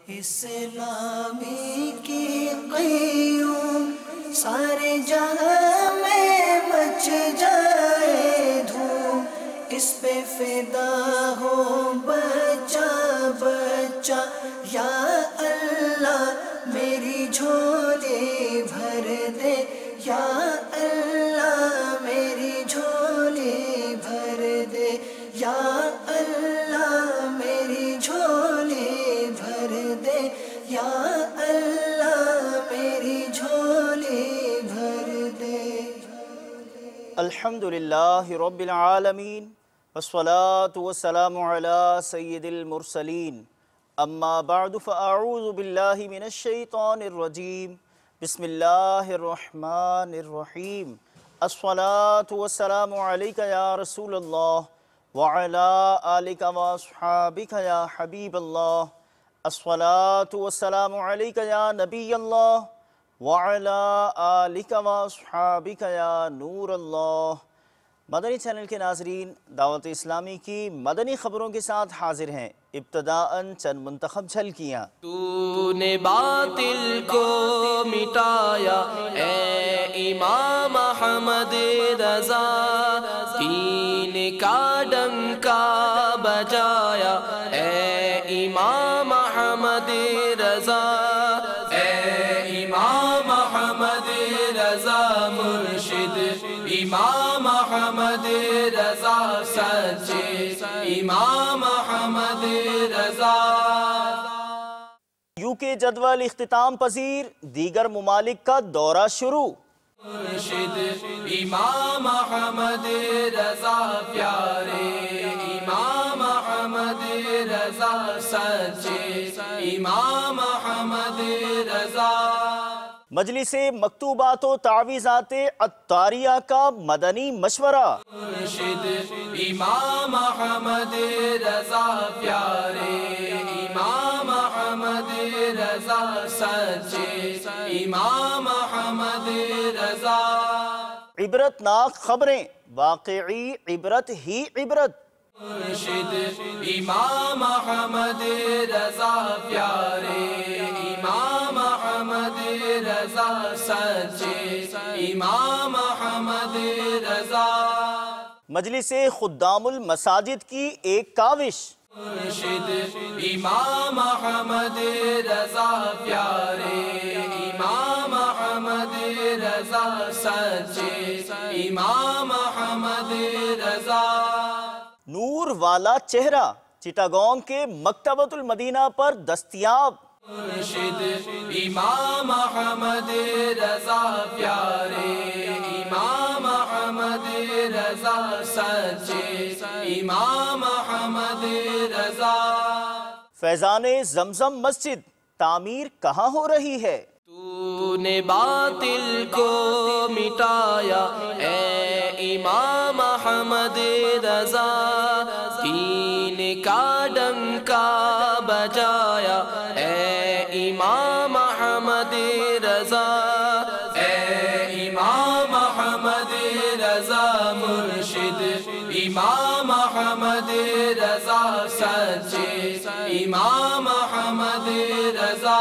اسلامی کی قیوم سارے جہاں میں مچ جائے دھوم، اس پہ فدا ہو بچہ بچہ، یا اللہ میری جھولی بھر دے، یا اللہ میری جھولی بھر دے، یا اللہ میری جھولی بھر دے، یا اللہ میری جھولی بھر دے۔ الحمدللہ رب العالمین، والصلاة والسلام علی سید المرسلین، اما بعد فاعوذ باللہ من الشیطان الرجیم، بسم اللہ الرحمن الرحیم۔ الصلاة والسلام علیک یا رسول اللہ، وعلی آلک واصحابک یا حبیب اللہ۔ الصلاة والسلام علیک یا نبی اللہ، وعلی آلک واصحابک یا نور اللہ۔ مدنی چینل کے ناظرین، دعوت اسلامی کی مدنی خبروں کے ساتھ حاضر ہیں۔ ابتداءً چند منتخب جھلکیاں۔ تو نے باطل کو مٹایا اے امام احمد رضا، دین کا ڈنکا بجایا اے امام احمد رضا، اے امام احمد رضا مرشد، امام احمد رضا سچے، امام احمد رضا۔ یو کے جدول اختتام پذیر، دیگر ممالک کا دورہ شروع۔ مرشد امام احمد رضا پیارے، امام احمد رضا سچے، امام احمد رضا۔ مجلس مکتوبات و تعویذات عطاریہ کا مدنی مشورہ۔ مرشد امام احمد رضا پیارے، امام احمد رضا سچے، امام احمد رضا۔ عبرتناک خبریں، واقعی عبرت ہی عبرت۔ مرشد امام احمد رضا پیارے، امام احمد رضا سچے، امام احمد رضا۔ مجلس خدام المساجد کی ایک کاوش۔ مرشد امام احمد رضا پیارے، امام احمد رضا سچے، امام احمد رضا۔ نور والا چہرہ چٹاگانگ کے مکتبۃ المدینہ پر دستیاب۔ مرشد امام احمد رضا پیارے، امام احمد رضا سچے، امام احمد رضا۔ فیضان زمزم مسجد تعمیر کہاں ہو رہی ہے؟ تو نے باطل کو مٹایا اے امام احمد رضا، دین کا ڈنکا بجایا اے امام احمد رضا، اے امام احمد رضا مرشد، امام احمد رضا سچے، امام احمد رضا۔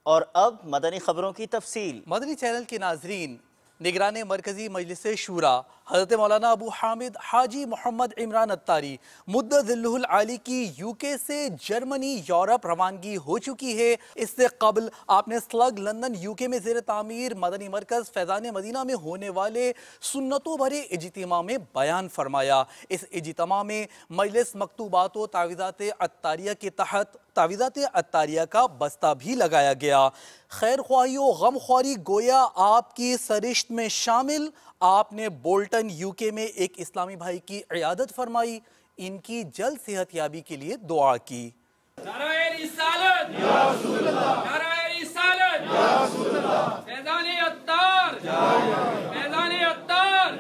اور اب مدنی خبروں کی تفصیل۔ مدنی چینل کے ناظرین، نگران مرکزی مجلس شورا حضرت مولانا ابو حامد حاجی محمد عمران عطاری مدت ذلہ العالی کی یو کے سے جرمنی یورپ روانگی ہو چکی ہے۔ اس سے قبل آپ نے سلگ لندن یو کے میں زیر تعمیر مدنی مرکز فیضان مدینہ میں ہونے والے سنتوں بھرے اجتماع میں بیان فرمایا۔ اس اجتماع میں مجلس مکتوبات و تعویذات عطاریہ کے تحت تعویذات عطاریہ کا بستہ بھی لگایا گیا۔ خیر خواہی و غم خواری گویا آپ کی سرشت میں شامل۔ آپ نے بولٹن یو کے میں ایک اسلامی بھائی کی عیادت فرمائی، ان کی جلد صحت یابی کے لیے دعا کی۔ نعرہ رسالت یا رسول اللہ، نعرہ رسالت یا رسول اللہ، فیضان عطار فیضان عطار،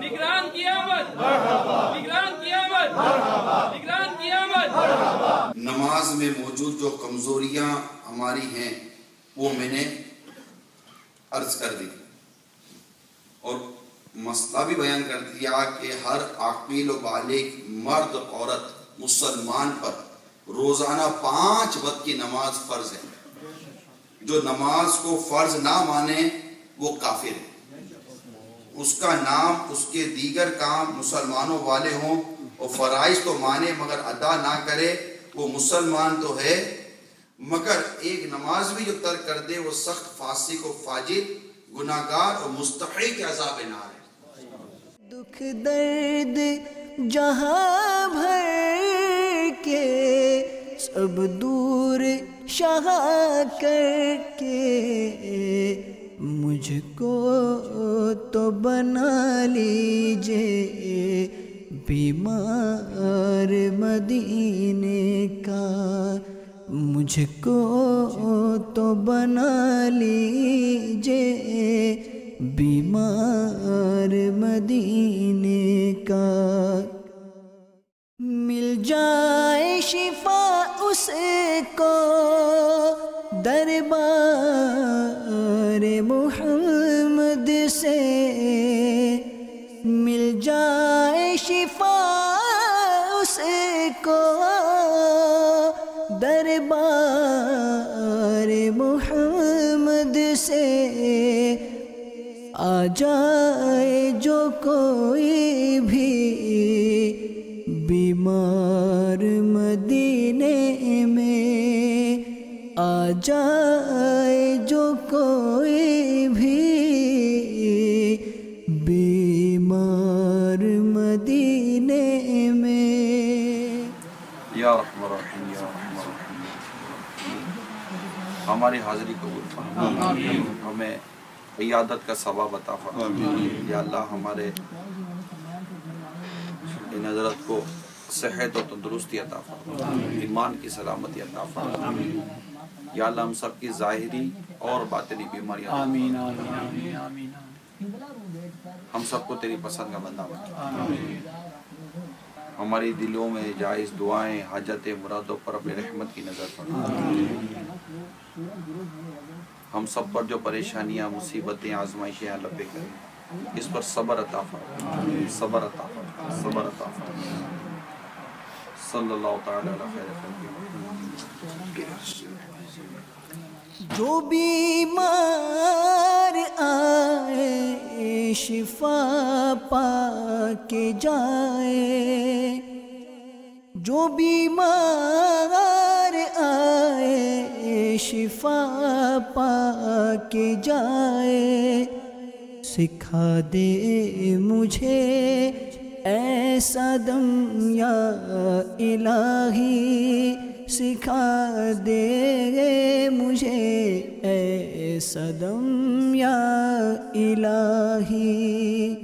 نگران قیامت نگران قیامت نگران قیامت۔ نماز میں موجود جو کمزوریاں ہماری ہیں وہ میں نے عرض کر دی اور مسئلہ بھی بیان کر دیا کہ ہر عاقل و بالغ مرد عورت مسلمان پر روزانہ 5 وقت کی نماز فرض ہے. جو نماز کو فرض نہ مانے وہ کافر ہے. اس کا نام اس کے دیگر کام مسلمانوں والے ہوں اور فرائض تو مانے مگر ادا نہ کرے، وہ مسلمان تو ہے مگر ایک نماز بھی جو ترک کر دے وہ سخت فاسق و فاجر، گناہگار اور مستحق عذاب نار ہے. دکھ درد جہاں بھر کے سب دور شاہ کر کے مجھ کو تو بنا لیجئے بیمار مدینے کا، مجھ کو تو بنا لیجئے بیمار مدینے کا. مل جائے شفا اس کو دربار محمد سے، مل جائے شفا اس کو دربار محمد سے. آ جائے جو کوئی بھی بیمار مدینے میں، آ جائے جو کوئی بھی بیمار مدینے میں. یا رحمن الرحیم یا رحمن الرحیم، ہماری حاضری قبول فرما، ہمیں عیادت کا ثواب عطا فرما. یا اللہ ہمارے ان حضرت کو صحت و تندرستی عطا فرما، ایمان کی سلامتی عطا فرما. یا اللہ ہم سب کی ظاہری اور باطنی بیماریاں آمین آمین آمین، ہم سب کو تیری پسند کا بندہ بنا. ہماری دلوں میں جائز دعائیں حاجت مرادوں پر اپنے رحمت کی نظر فرما. ہم سب پر جو پریشانیاں مصیبتیں آزمائشیں لبے کریں، اس پر صبر عطا فرما، صبر عطا فرما، صبر عطا فرما. صلی اللہ تعالی علی خیر خلق. جو بیمار آئے شفا پا کے جائے، جو بیمار آئے شفا پا کے جائے. سکھا دے مجھے ایسا دم یا الہی، سکھا دے مجھے ایسا دم یا الہی.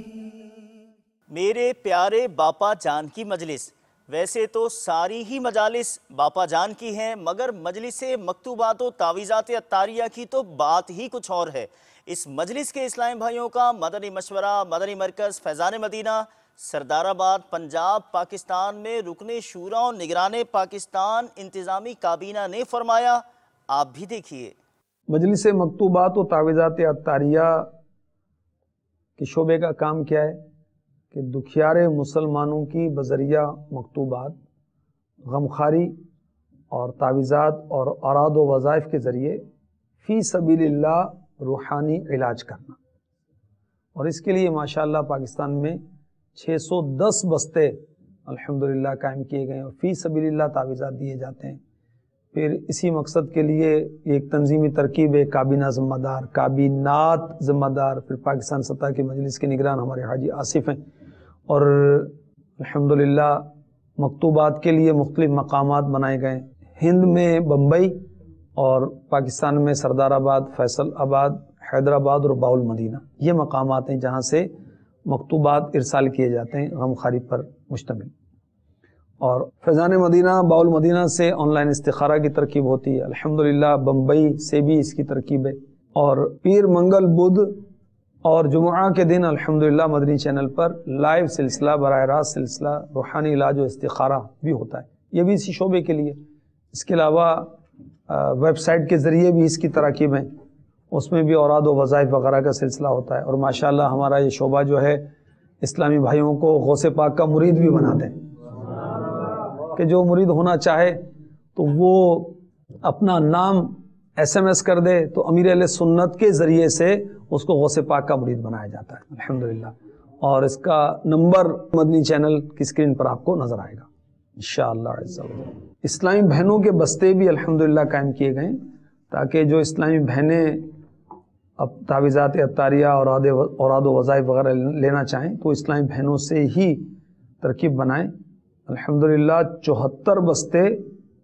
میرے پیارے باپا جان کی مجلس، ویسے تو ساری ہی مجالس باپا جان کی ہیں، مگر مجلس مکتوبات و تعویذات عطاریہ کی تو بات ہی کچھ اور ہے. اس مجلس کے اسلامی بھائیوں کا مدنی مشورہ مدنی مرکز فیضان مدینہ سردار آباد پنجاب پاکستان میں رکن شورا و نگران پاکستان انتظامی کابینہ نے فرمایا، آپ بھی دیکھیے. مجلس مکتوبات و تعویذات عطاریہ کے شعبے کا کام کیا ہے کہ دکھیار مسلمانوں کی بذریعہ مکتوبات، غمخواری اور تعویذات اور اوراد و وظائف کے ذریعے فی سبیل اللہ روحانی علاج کرنا. اور اس کے لیے ماشاءاللہ پاکستان میں 610 بستے الحمدللہ قائم کیے گئے اور فی سبیل اللہ تعویذات دیے جاتے ہیں. پھر اسی مقصد کے لیے ایک تنظیمی ترکیب ہے، کابینہ ذمہ دار، کابینات ذمہ دار، پھر پاکستان سطح کے مجلس کے نگران ہمارے حاجی آصف ہیں. اور الحمدللہ مکتوبات کے لیے مختلف مقامات بنائے گئے، ہند میں بمبئی اور پاکستان میں سردار آباد، فیصل آباد، حیدرآباد اور باول مدینہ. یہ مقامات ہیں جہاں سے مکتوبات ارسال کیے جاتے ہیں غمخواری پر مشتمل. اور فیضان مدینہ باول مدینہ سے آن لائن استخارہ کی ترکیب ہوتی ہے. الحمدللہ بمبئی سے بھی اس کی ترکیب ہے. اور پیر منگل بدھ اور جمعہ کے دن الحمدللہ مدنی چینل پر لائیو سلسلہ براہ راست سلسلہ روحانی علاج و استخارہ بھی ہوتا ہے. یہ بھی اسی شعبے کے لیے. اس کے علاوہ ویب سائٹ کے ذریعے بھی اس کی تراکیب ہیں، اس میں بھی اوراد و وظائف وغیرہ کا سلسلہ ہوتا ہے. اور ماشاءاللہ ہمارا یہ شعبہ جو ہے اسلامی بھائیوں کو غوث پاک کا مرید بھی بناتے ہیں کہ جو مرید ہونا چاہے تو وہ اپنا نام SMS کر دے تو امیر اہل سنت کے ذریعے سے اس کو غوث پاک کا مرید بنایا جاتا ہے الحمدللہ. اور اس کا نمبر مدنی چینل کی اسکرین پر آپ کو نظر آئے گا انشاءاللہ عز و جل. اسلامی بہنوں کے بستے بھی الحمدللہ قائم کیے گئے تاکہ جو اسلامی بہنیں اب تعویذات عطاریہ اور اوراد و وظائف وغیرہ لینا چاہیں تو اسلامی بہنوں سے ہی ترکیب بنائیں. الحمدللہ 74 بستے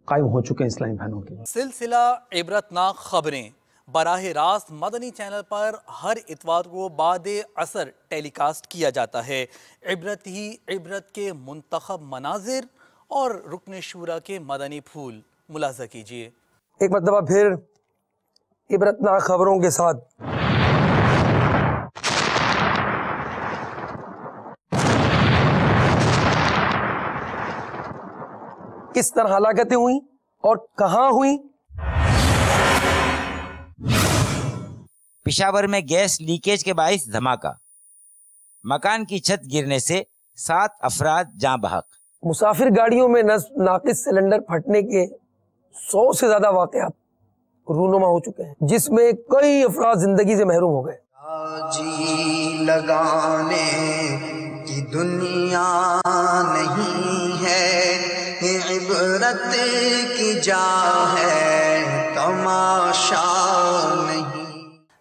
قائم ہو چکے ہیں اسلامی بہنوں کے. سلسلہ عبرتناک خبریں براہ راست مدنی چینل پر ہر اتوار کو بعد عصر ٹیلی کاسٹ کیا جاتا ہے. عبرت ہی عبرت کے منتخب مناظر اور رکن شورا کے مدنی پھول ملاحظہ کیجیے. ایک مرتبہ پھر عبرتناک خبروں کے ساتھ کس طرح ہلاکتیں ہوئیں اور کہاں ہوئیں. پشاور میں گیس لیکیج کے باعث دھماکہ، مکان کی چھت گرنے سے 7 افراد جاں بحق. مسافر گاڑیوں میں ناقص سلنڈر پھٹنے کے 100 سے زیادہ واقعات رونما ہو چکے ہیں جس میں کئی افراد زندگی سے محروم ہو گئے. جی لگانے کی دنیا نہیں ہے، عبرت کی جا ہے تماشا نہیں.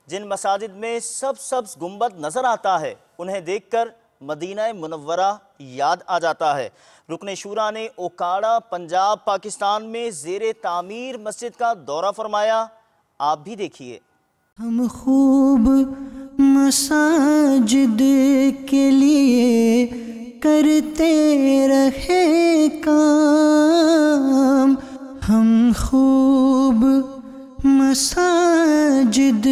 جن مساجد میں سبز گنبد نظر آتا ہے انہیں دیکھ کر مدینہ منورہ یاد آ جاتا ہے. رکن شورا نے اوکاڑا پنجاب پاکستان میں زیر تعمیر مسجد کا دورہ فرمایا. آپ بھی دیکھیے. ہم خوب مساجد کے لیے کرتے رہے کام، ہم خوب مساجد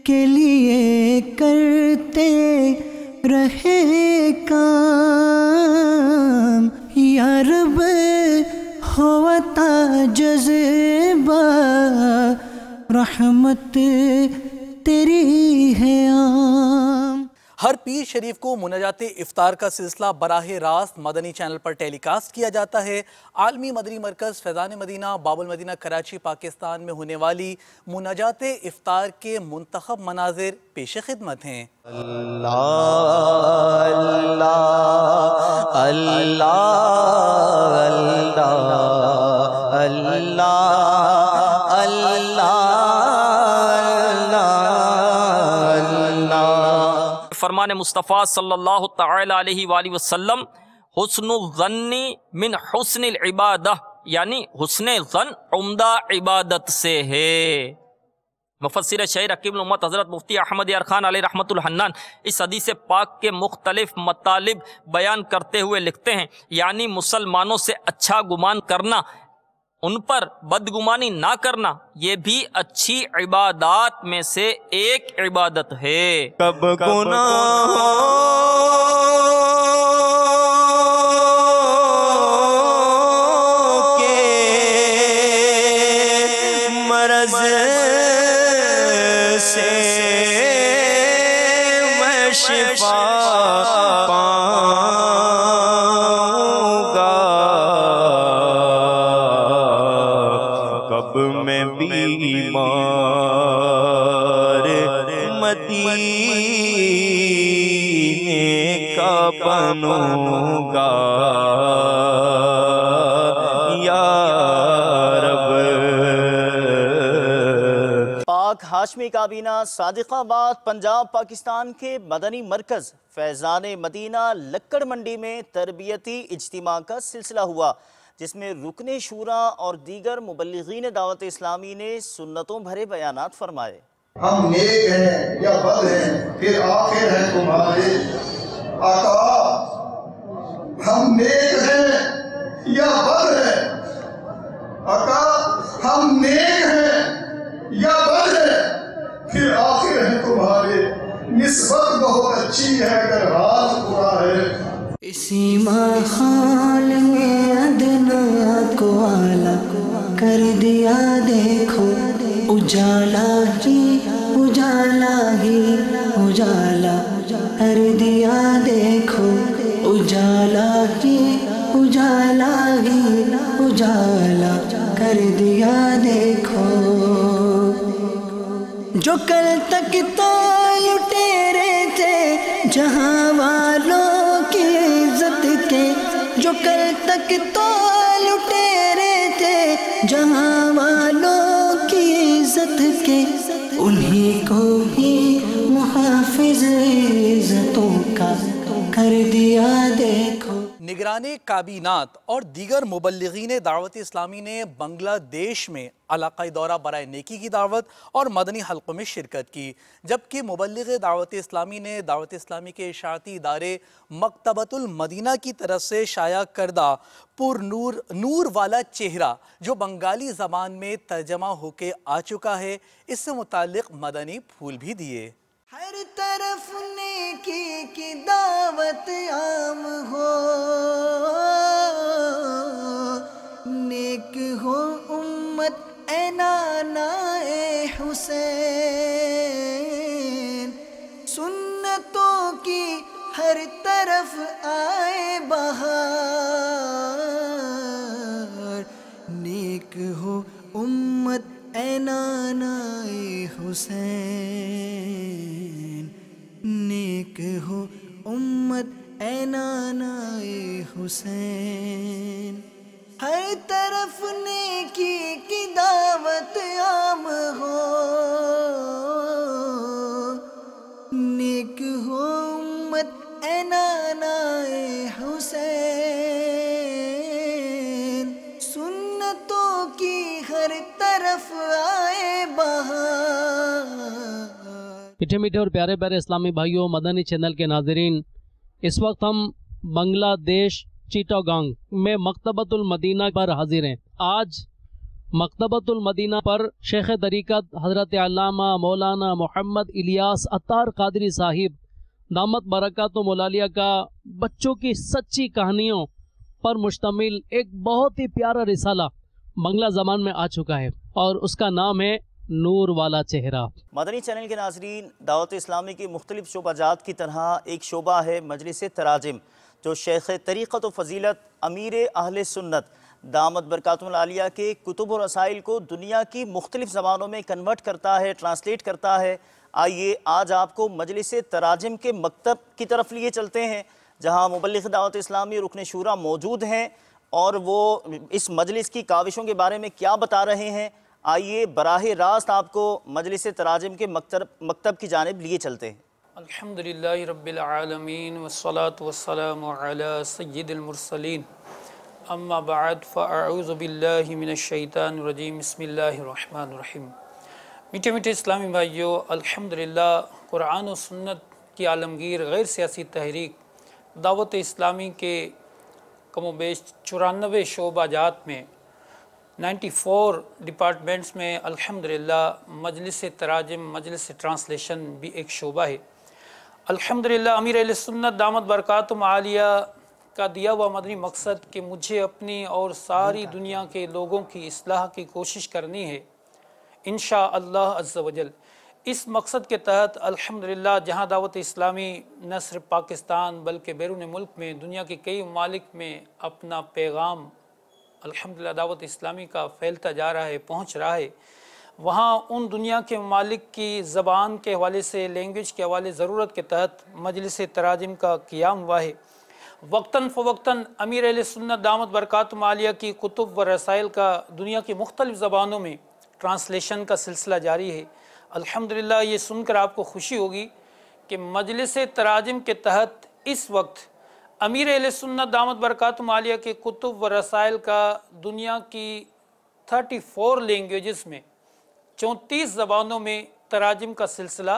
کے لیے کرتے رہے کام. یا رب ہوتا جذبہ رحمت تیری ہے عام. ہر پیر شریف کو مناجات افطار کا سلسلہ براہ راست مدنی چینل پر ٹیلی کاسٹ کیا جاتا ہے. عالمی مدنی مرکز فیضان مدینہ باب المدینہ کراچی پاکستان میں ہونے والی مناجات افطار کے منتخب مناظر پیش خدمت ہیں. اللہ اللہ اللہ اللہ فرمان مصطفیٰ صلی اللہ تعالی علیہ وآلہ وسلم حسن الظن من حسن العبادہ، یعنی حسن ظن عمدہ عبادت سے ہے. مفسر شہر حکیم الامت حضرت مفتی احمد یار خان علیہ رحمت الحنان اس حدیث پاک کے مختلف مطالب بیان کرتے ہوئے لکھتے ہیں، یعنی مسلمانوں سے اچھا گمان کرنا، ان پر بدگمانی نہ کرنا، یہ بھی اچھی عبادات میں سے ایک عبادت ہے. کب گناہوں کے مرض سے میں شفا بیمار مدینے کا بنوں گا یا رب. پاک ہاشمی کابینہ صادق آباد پنجاب پاکستان کے مدنی مرکز فیضان مدینہ لکڑ منڈی میں تربیتی اجتماع کا سلسلہ ہوا، جس میں رکن شورا اور دیگر مبلغین دعوت اسلامی نے سنتوں بھرے بیانات فرمائے. ہم نیک ہیں یا بد ہیں پھر آخر ہے تمہارے آقا. ہم نیک ہیں یا بد ہیں آقا، ہم نیک ہیں یا بد ہیں پھر آخر ہے تمہارے. نسبت بہت اچھی ہے اگر حال برا ہے. اسی ماحول میں ادنا کو اعلیٰ کر دیا دیکھو، اجالا ہی اجالا ہی اجالا کر دیا دیکھو، اجالا ہی اجالا ہی اجالا کر دیا دیکھو، جو کل تک تو لٹیرے تھے جہاں والوں کی عزت کے، جو کل تک تو لٹیرے تھے جہاں والوں کی عزت کے، انہی کو ہی محافظ عزتوں کا کر دیا دیکھو۔ نگران کابینات اور دیگر مبلغین دعوت اسلامی نے بنگلہ دیش میں علاقائی دورہ برائے نیکی کی دعوت اور مدنی حلقوں میں شرکت کی، جبکہ مبلغ دعوت اسلامی نے دعوت اسلامی کے اشاعتی ادارے مکتبۃ المدینہ کی طرف سے شائع کردہ پر نور والا چہرہ جو بنگالی زبان میں ترجمہ ہو کے آ چکا ہے، اس سے متعلق مدنی پھول بھی دیے۔ ہر طرف نیکی کی دعوت عام ہو، نیک ہو امت اے نانا اے حسین، سنتوں کی ہر طرف آئے بہار، نیک ہو امت اے نانا اے حسین، نیک ہو امت اے نانا اے حسین، ہر طرف نیکی کی دعوت عام ہو، نیک ہو امت اے نانا اے حسین، سنتوں کی ہر طرف آئے بہار۔ میٹھے میٹھے اور پیارے پیارے اسلامی بھائیوں، مدنی چینل کے ناظرین، اس وقت ہم بنگلہ دیش چیٹاگانگ میں مکتبۃ المدینہ پر حاضر ہیں۔ آج مکتبۃ المدینہ پر شیخ طریقت حضرت علامہ مولانا محمد الیاس عطار قادری صاحب دامت برکاتہ مولالیہ کا بچوں کی سچی کہانیوں پر مشتمل ایک بہت ہی پیارا رسالہ بنگلہ زبان میں آ چکا ہے، اور اس کا نام ہے نور والا چہرہ۔ مدنی چینل کے ناظرین، دعوت اسلامی کی مختلف شعبہ جات کی طرح ایک شعبہ ہے مجلس تراجم، جو شیخ طریقت و فضیلت امیر اہل سنت دامت برکاتہ العالیہ کے کتب و رسائل کو دنیا کی مختلف زبانوں میں کنورٹ کرتا ہے، ٹرانسلیٹ کرتا ہے۔ آئیے آج آپ کو مجلس تراجم کے مکتب کی طرف لیے چلتے ہیں، جہاں مبلغ دعوت اسلامی رکن شورا موجود ہیں، اور وہ اس مجلس کی کاوشوں کے بارے میں کیا بتا رہے ہیں۔ آئیے براہ راست آپ کو مجلس تراجم کے مکتب کی جانب لیے چلتے ہیں۔ الحمدللہ رب العالمین والصلاة والسلام علی سید المرسلین، اما بعد فاعوذ باللہ من الشیطان الرجیم، بسم اللہ الرحمن الرحیم۔ میٹھے میٹھے اسلامی بھائیوں، الحمدللہ قرآن و سنت کی عالمگیر غیر سیاسی تحریک دعوت اسلامی کے کم و بیش 94 شعبہ جات میں 94 ڈپارٹمنٹس میں الحمدللہ مجلس تراجم، مجلس ٹرانسلیشن بھی ایک شعبہ ہے۔ الحمدللہ امیر اہل سنت دامت برکاتہم عالیہ کا دیا ہوا مدنی مقصد کہ مجھے اپنی اور ساری دنیا کے لوگوں کی اصلاح کی کوشش کرنی ہے انشاءاللہ عز و جل۔ اس مقصد کے تحت الحمدللہ جہاں دعوت اسلامی نہ صرف پاکستان بلکہ بیرون ملک میں دنیا کے کئی ممالک میں اپنا پیغام الحمدللہ دعوت اسلامی کا پھیلتا جا رہا ہے، پہنچ رہا ہے، وہاں ان دنیا کے ممالک کی زبان کے حوالے سے، لینگویج کے حوالے ضرورت کے تحت مجلس تراجم کا قیام ہوا ہے۔ وقتاً فوقتاً امیر اہل سنت دامت برکاتہم عالیہ کی کتب و رسائل کا دنیا کی مختلف زبانوں میں ٹرانسلیشن کا سلسلہ جاری ہے۔ الحمدللہ یہ سن کر آپ کو خوشی ہوگی کہ مجلس تراجم کے تحت اس وقت امیر اہل سنت دامت برکاتہم عالیہ کے کتب و رسائل کا دنیا کی 34 لینگویجز میں 34 زبانوں میں تراجم کا سلسلہ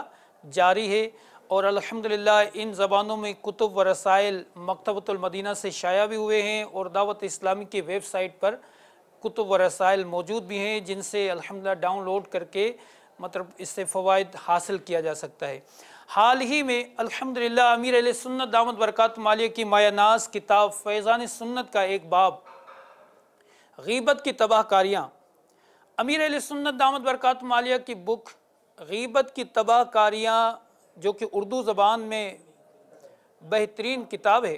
جاری ہے، اور الحمدللہ ان زبانوں میں کتب و رسائل مکتبۃ المدینہ سے شائع بھی ہوئے ہیں، اور دعوت اسلامی کی ویب سائٹ پر کتب و رسائل موجود بھی ہیں جن سے الحمدللہ ڈاؤن لوڈ کر کے اس سے فوائد حاصل کیا جا سکتا ہے۔ حال ہی میں الحمدللہ امیر اہل سنت دامت برکاتہم عالیہ کی مایہ ناز کتاب فیضان سنت کا ایک باب غیبت کی تباہ کاریاں، امیر اہل سنت دامت برکاتہم عالیہ کی بک غیبت کی تباہ کاریاں، جو کہ اردو زبان میں بہترین کتاب ہے،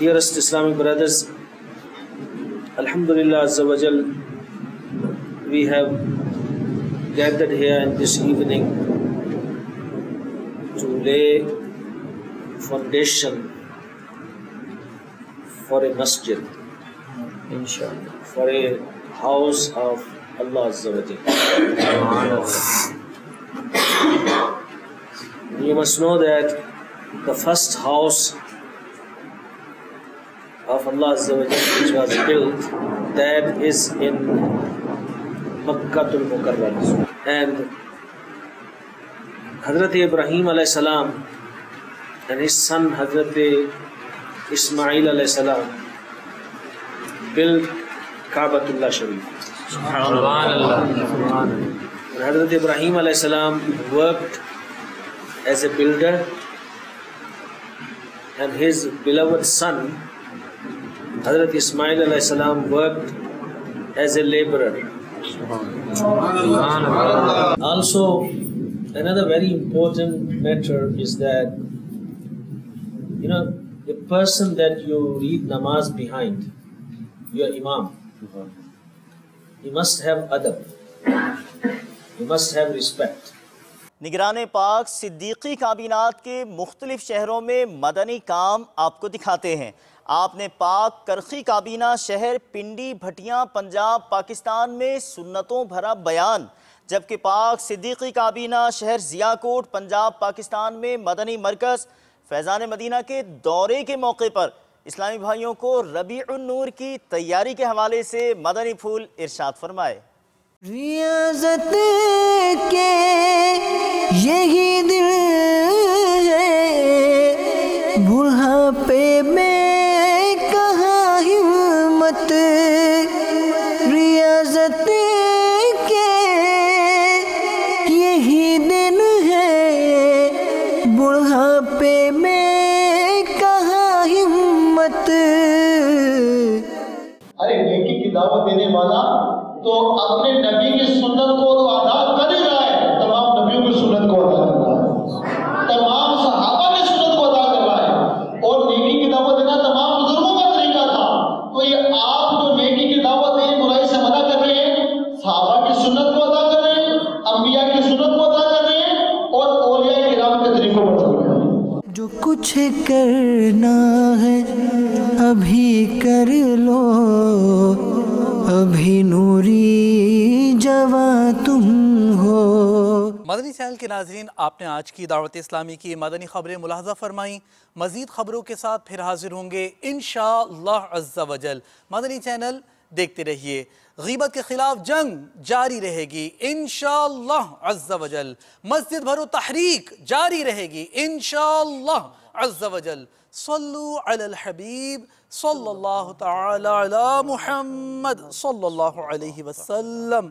Dearest Islamic brothers, Alhamdulillah Azza wa Jal, we have gathered here in this evening to lay foundation for a masjid, inshallah, for a house of Allah Azza wa Jal. You must know that the first house of Allah Azza wa Jal which was built, that is in Makkatul Mukarramah, and Hazrat Ibrahim alayhi salam and his son Hazrat Ismail alayhi salam built Kaabatullah Sharif. Subhanallah. And Hazrat Ibrahim alayhi salam worked as a builder, and his beloved son Hazrat Ismail alayhi salam worked as a laborer. Also, another very important matter is that, you know, the person that you read namaz behind, your imam, he must have adab, he must have respect. نگران پاک صدیقی کابینات کے مختلف شہروں میں مدنی کام آپ کو دکھاتے ہیں۔ آپ نے پاک کرخی کابینہ شہر پنڈی بھٹیاں پنجاب پاکستان میں سنتوں بھرا بیان، جبکہ پاک صدیقی کابینہ شہر ضیاء کوٹ پنجاب پاکستان میں مدنی مرکز فیضان مدینہ کے دورے کے موقع پر اسلامی بھائیوں کو ربیع النور کی تیاری کے حوالے سے مدنی پھول ارشاد فرمائے۔ ریاضت کے یہی دل ہے، بڑھاپے میں کہاں ہمت، ریاضت کے یہی دن ہے، بڑھاپے میں کہاں ہمت۔ ارے نیکی کی دعوت دینے والا تو اپنے نبی کی سنت کو تو ادا کر ہی رہا ہے، تمام نبیوں کی سنت کو ادا کر رہا ہے، تمام صحابہ کی سنت کو ادا کر رہا ہے، اور نیکی کی دعوت دینا تمام بزرگوں کا طریقہ تھا۔ تو یہ آپ جو نیکی کی دعوت دیں، برائی سے منع کر رہے ہیں، صحابہ کی سنت کو ادا کر رہے ہیں، انبیاء کی سنت کو ادا کر رہے ہیں، اور اولیاء کرام کے طریقوں پر چل رہے ہیں۔ جو کچھ کرنا ہے ابھی کر لو، ابھی نوری جواں تم ہو۔ مدنی چینل کے ناظرین، آپ نے آج کی دعوت اسلامی کی مدنی خبریں ملاحظہ فرمائیں۔ مزید خبروں کے ساتھ پھر حاضر ہوں گے انشاءاللہ عز و جل۔ مدنی چینل دیکھتے رہیے۔ غیبت کے خلاف جنگ جاری رہے گی انشاءاللہ عز و جل۔ مسجد بھرو تحریک جاری رہے گی انشاءاللہ عز و جل۔ صلو علی الحبیب صلی اللہ تعالی علی محمد صلی اللہ علیہ وسلم۔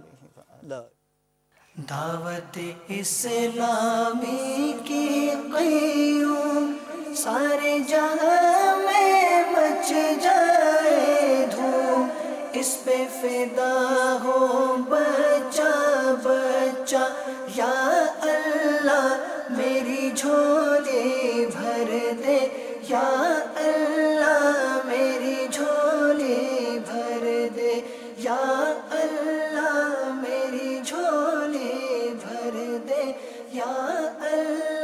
دعوت اسلامی کی قیوم سارے جہاں میں مچ جائے دھوم، اس پہ فدا ہو بچہ بچہ، یا اللہ میری جھولی بھر دے، یا اللہ میری جھولی بھر دے، یا اللہ میری جھولی بھر دے، یا اللہ